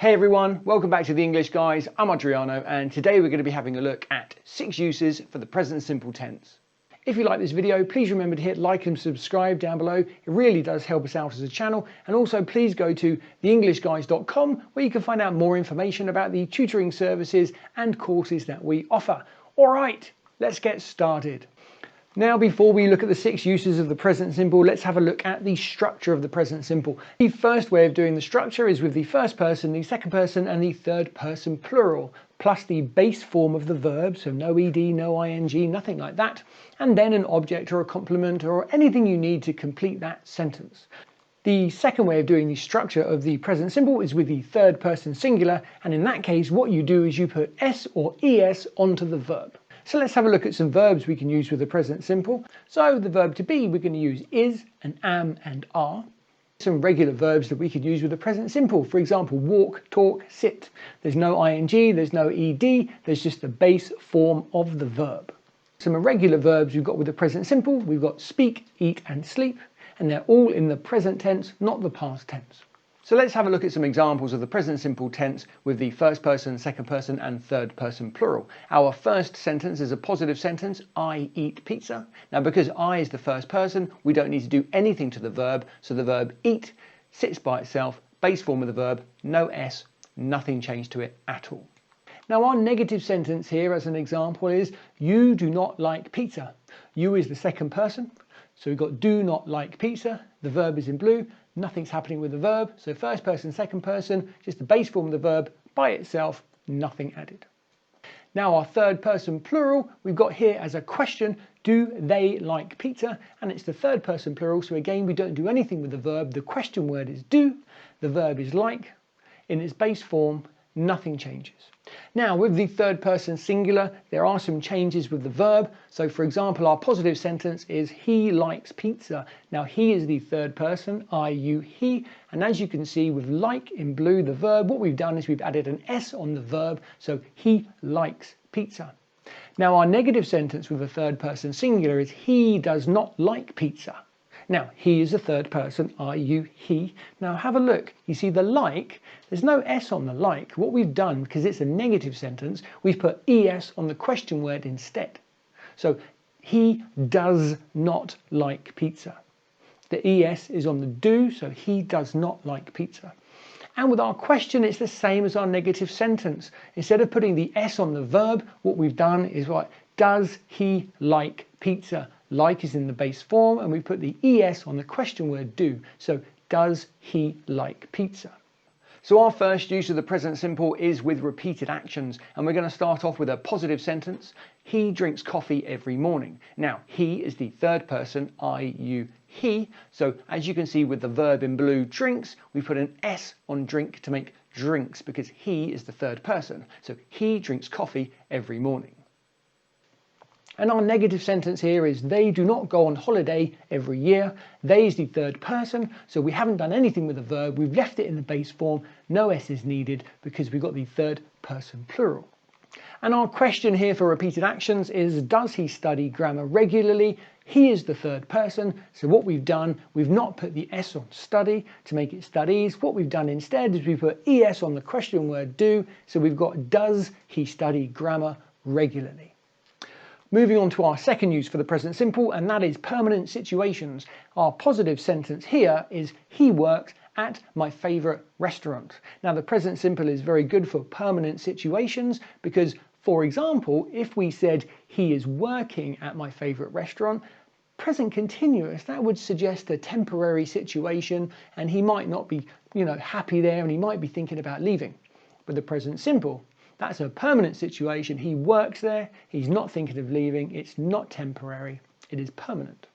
Hey everyone, welcome back to The English Guys. I'm Adriano and today we're going to be having a look at 6 uses for the present simple tense. If you like this video, please remember to hit like and subscribe down below. It really does help us out as a channel. And also please go to theenglishguys.com where you can find out more information about the tutoring services and courses that we offer. Alright, let's get started. Now, before we look at the 6 uses of the present simple, let's have a look at the structure of the present simple. The first way of doing the structure is with the first person, the second person, and the third person plural, plus the base form of the verb, so no ed, no ing, nothing like that, and then an object or a complement or anything you need to complete that sentence. The second way of doing the structure of the present simple is with the third person singular, and in that case, what you do is you put s or es onto the verb. So let's have a look at some verbs we can use with the present simple. So the verb to be, we're going to use is and am and are. Some regular verbs that we could use with the present simple. For example, walk, talk, sit. There's no ing, there's no ed, there's just the base form of the verb. Some irregular verbs we've got with the present simple. We've got speak, eat and sleep. And they're all in the present tense, not the past tense. So let's have a look at some examples of the present simple tense with the first person, second person and third person plural. Our first sentence is a positive sentence, I eat pizza. Now because I is the first person, we don't need to do anything to the verb, so the verb eat sits by itself, base form of the verb, no s, nothing changed to it at all. Now our negative sentence here as an example is you do not like pizza. You is the second person, so we've got do not like pizza, the verb is in blue, nothing's happening with the verb, so first person, second person, just the base form of the verb by itself, nothing added. Now our third person plural, we've got here as a question, do they like pizza? And it's the third person plural, so again we don't do anything with the verb, the question word is do, the verb is like, in its base form, nothing changes. Now with the third person singular, there are some changes with the verb. So for example, our positive sentence is he likes pizza. Now he is the third person, I, you, he. And as you can see with like in blue, the verb, what we've done is we've added an s on the verb. So he likes pizza. Now our negative sentence with the third person singular is he does not like pizza. Now, he is the third person, I, you, he. Now have a look. You see the like, there's no s on the like. What we've done, because it's a negative sentence, we've put es on the question word instead. So, he does not like pizza. The es is on the do, so he does not like pizza. And with our question, it's the same as our negative sentence. Instead of putting the s on the verb, what we've done is what? Does he like pizza? Like is in the base form, and we put the es on the question word do. So, does he like pizza? So our first use of the present simple is with repeated actions, and we're going to start off with a positive sentence. He drinks coffee every morning. Now, he is the third person, I, you, he. So as you can see with the verb in blue, drinks, we put an s on drink to make drinks because he is the third person. So he drinks coffee every morning. And our negative sentence here is they do not go on holiday every year. They is the third person, so we haven't done anything with the verb. We've left it in the base form. No s is needed because we've got the third person plural. And our question here for repeated actions is, does he study grammar regularly? He is the third person, so what we've done, we've not put the s on study to make it studies. What we've done instead is we put es on the question word do, so we've got does he study grammar regularly? Moving on to our second use for the present simple, and that is permanent situations. Our positive sentence here is he works at my favourite restaurant. Now the present simple is very good for permanent situations because, for example, if we said he is working at my favourite restaurant, present continuous, that would suggest a temporary situation and he might not be, happy there and he might be thinking about leaving. But the present simple, that's a permanent situation. He works there. He's not thinking of leaving. It's not temporary. It is permanent.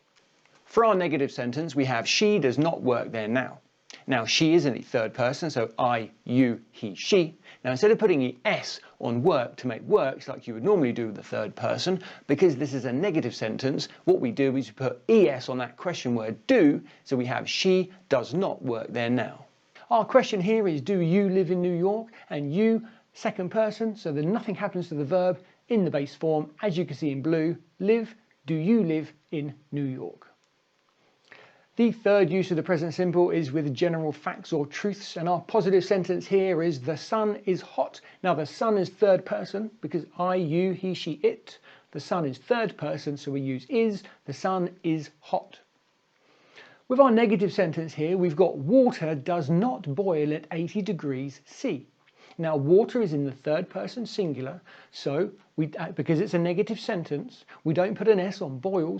For our negative sentence, we have she does not work there now. Now, she is in the third person, so I, you, he, she. Now, instead of putting the s on work to make works like you would normally do with the third person, because this is a negative sentence, what we do is we put es on that question word do, so we have she does not work there now. Our question here is, do you live in New York? And you, second person, so that nothing happens to the verb in the base form. As you can see in blue, live, do you live in New York? The third use of the present simple is with general facts or truths, and our positive sentence here is the sun is hot. Now the sun is third person because I, you, he, she, it. The sun is third person, so we use is. The sun is hot. With our negative sentence here, we've got water does not boil at 80 degrees C. Now water is in the third person singular, so because it's a negative sentence, we don't put an S on boil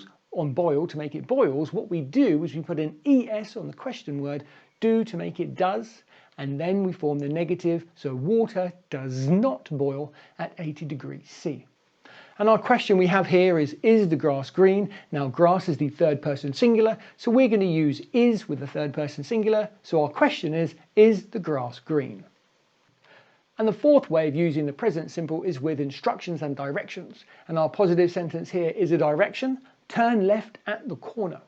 to make it boils. What we do is we put an ES on the question word do to make it does, and then we form the negative, so water does not boil at 80 degrees C. And our question we have here is the grass green? Now grass is the third person singular, so we're going to use is with the third person singular, so our question is the grass green? And the fourth way of using the present simple is with instructions and directions, and our positive sentence here is a direction. Turn left at the corner.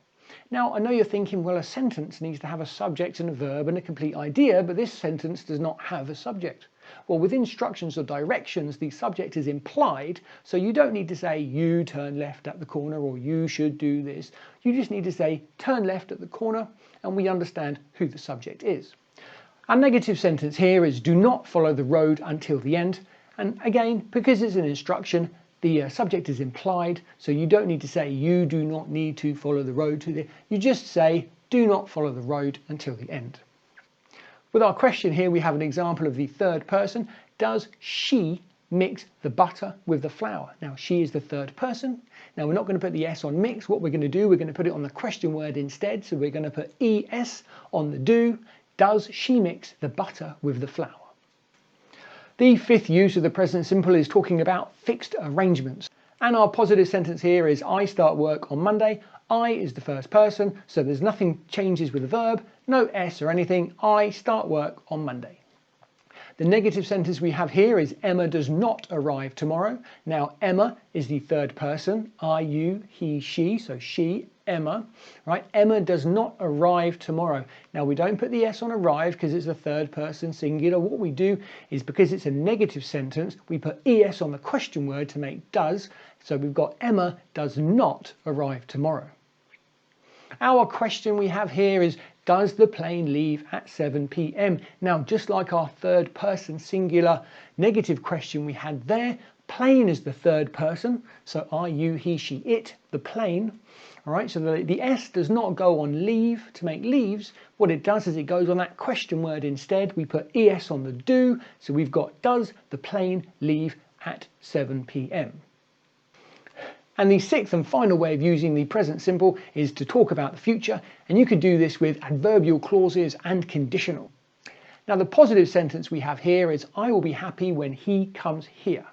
Now I know you're thinking, well, a sentence needs to have a subject and a verb and a complete idea, but this sentence does not have a subject. Well, with instructions or directions, the subject is implied, so you don't need to say you turn left at the corner or you should do this. You just need to say turn left at the corner, and we understand who the subject is. Our negative sentence here is do not follow the road until the end, and again, because it's an instruction, the subject is implied, so you don't need to say you do not need to follow the road to the, you just say do not follow the road until the end. With our question here, we have an example of the third person. Does she mix the butter with the flour? Now she is the third person. Now we're not going to put the S on mix. What we're going to do, we're going to put it on the question word instead, so we're going to put ES on the do. Does she mix the butter with the flour? The fifth use of the present simple is talking about fixed arrangements. And our positive sentence here is I start work on Monday. I is the first person, so there's nothing changes with the verb, no S or anything. I start work on Monday. The negative sentence we have here is Emma does not arrive tomorrow. Now Emma is the third person, I, you, he, she, so she, Emma, right? Emma does not arrive tomorrow. Now we don't put the S on arrive because it's a third person singular. What we do is, because it's a negative sentence, we put ES on the question word to make does. So we've got Emma does not arrive tomorrow. Our question we have here is, does the plane leave at 7 p.m? Now, just like our third person singular negative question we had there, plane is the third person, so I, you, he, she, it, the plane. All right, so the S does not go on leave to make leaves. What it does is it goes on that question word instead. We put ES on the do, so we've got does the plane leave at 7 p.m? And the sixth and final way of using the present simple is to talk about the future, and you can do this with adverbial clauses and conditional. Now the positive sentence we have here is I will be happy when he comes here.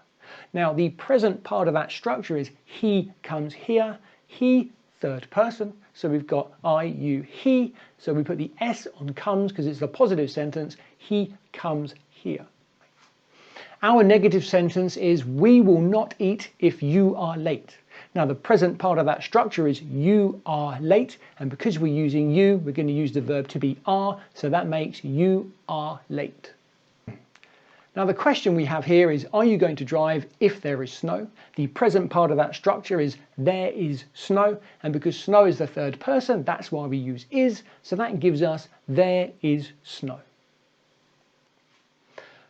Now the present part of that structure is he comes here, he third person, so we've got I, you, he, so we put the S on comes because it's a positive sentence, he comes here. Our negative sentence is we will not eat if you are late. Now the present part of that structure is you are late, and because we're using you, we're going to use the verb to be are, so that makes you are late. Now the question we have here is, are you going to drive if there is snow? The present part of that structure is there is snow, and because snow is the third person, that's why we use is, so that gives us there is snow.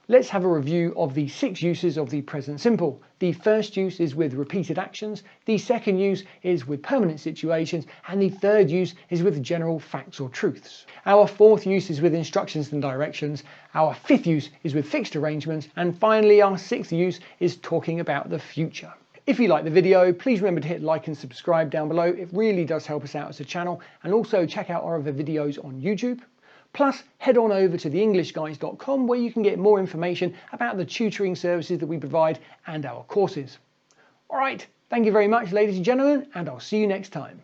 Let's have a review of the 6 uses of the present simple. The first use is with repeated actions, the second use is with permanent situations, and the third use is with general facts or truths. Our fourth use is with instructions and directions, our fifth use is with fixed arrangements, and finally our sixth use is talking about the future. If you like the video, please remember to hit like and subscribe down below. It really does help us out as a channel, and also check out our other videos on YouTube. Plus, head on over to theenglishguys.com where you can get more information about the tutoring services that we provide and our courses. Alright, thank you very much, ladies and gentlemen, and I'll see you next time.